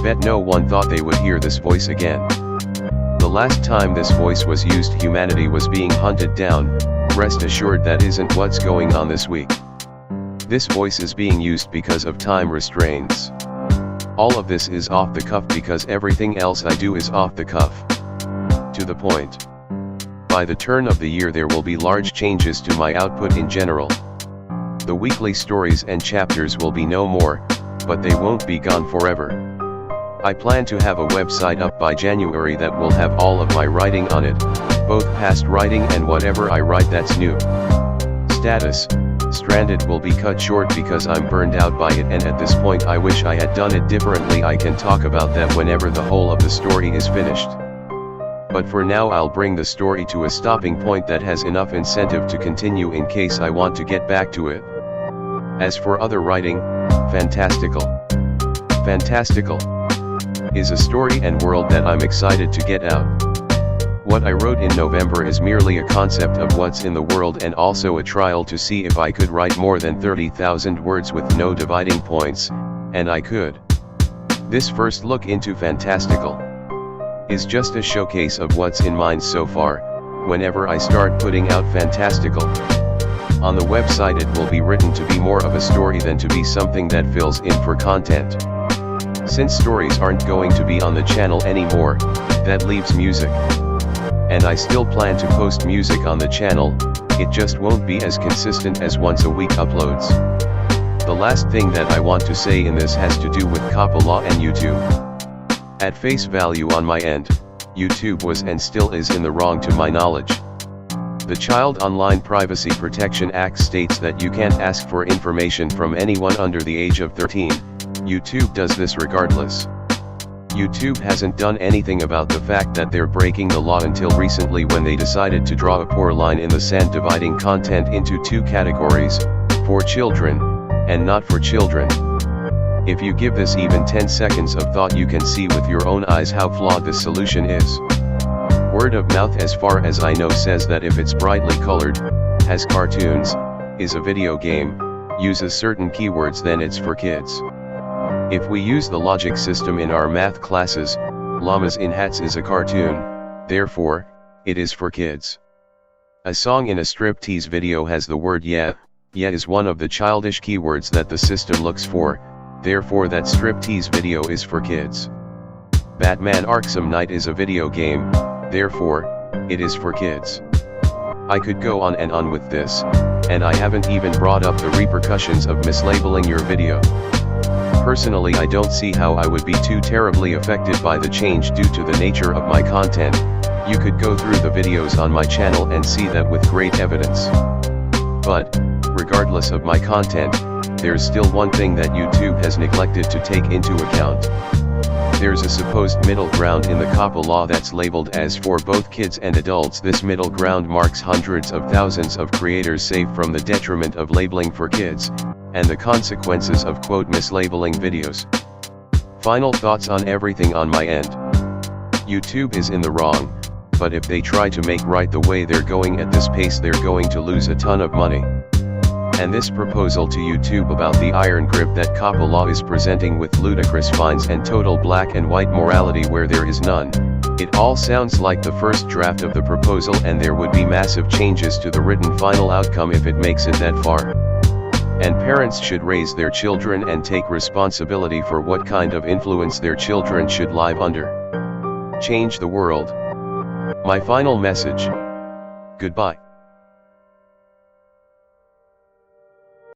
bet no one thought they would hear this voice again. The last time this voice was used, humanity was being hunted down. Rest assured that isn't what's going on this week. This voice is being used because of time restraints. All of this is off the cuff because everything else I do is off the cuff. To the point. By the turn of the year there will be large changes to my output in general. The weekly stories and chapters will be no more, but they won't be gone forever. I plan to have a website up by January that will have all of my writing on it, both past writing and whatever I write that's new. Status: Stranded will be cut short because I'm burned out by it, and at this point I wish I had done it differently. I can talk about that whenever the whole of the story is finished. But for now I'll bring the story to a stopping point that has enough incentive to continue in case I want to get back to it. As for other writing, Fantastical is a story and world that I'm excited to get out. What I wrote in November is merely a concept of what's in the world and also a trial to see if I could write more than 30,000 words with no dividing points, and I could. This first look into Fantastical is just a showcase of what's in mind so far. Whenever I start putting out Fantastical on the website, it will be written to be more of a story than to be something that fills in for content. Since stories aren't going to be on the channel anymore, that leaves music. And I still plan to post music on the channel, it just won't be as consistent as once a week uploads. The last thing that I want to say in this has to do with Coppola and YouTube. At face value on my end, YouTube was and still is in the wrong to my knowledge. The Child Online Privacy Protection Act states that you can't ask for information from anyone under the age of 13. YouTube does this regardless. YouTube hasn't done anything about the fact that they're breaking the law until recently, when they decided to draw a poor line in the sand dividing content into two categories, for children, and not for children. If you give this even 10 seconds of thought, you can see with your own eyes how flawed this solution is. Word of mouth, as far as I know, says that if it's brightly colored, has cartoons, is a video game, uses certain keywords, then it's for kids. If we use the logic system in our math classes, llamas in hats is a cartoon, therefore, it is for kids. A song in a striptease video has the word yeah is one of the childish keywords that the system looks for, therefore that striptease video is for kids. Batman Arkham Knight is a video game, therefore, it is for kids. I could go on and on with this, and I haven't even brought up the repercussions of mislabeling your video. Personally, I don't see how I would be too terribly affected by the change due to the nature of my content. You could go through the videos on my channel and see that with great evidence. But, regardless of my content, there's still one thing that YouTube has neglected to take into account. There's a supposed middle ground in the COPPA law that's labeled as for both kids and adults. This middle ground marks hundreds of thousands of creators saved from the detriment of labeling for kids, and the consequences of quote mislabeling videos. Final thoughts on everything on my end. YouTube is in the wrong, but if they try to make right the way they're going at this pace, they're going to lose a ton of money. And this proposal to YouTube about the iron grip that COPPA law is presenting with ludicrous fines and total black and white morality where there is none, it all sounds like the first draft of the proposal, and there would be massive changes to the written final outcome if it makes it that far. And parents should raise their children and take responsibility for what kind of influence their children should live under. Change the world. My final message. Goodbye.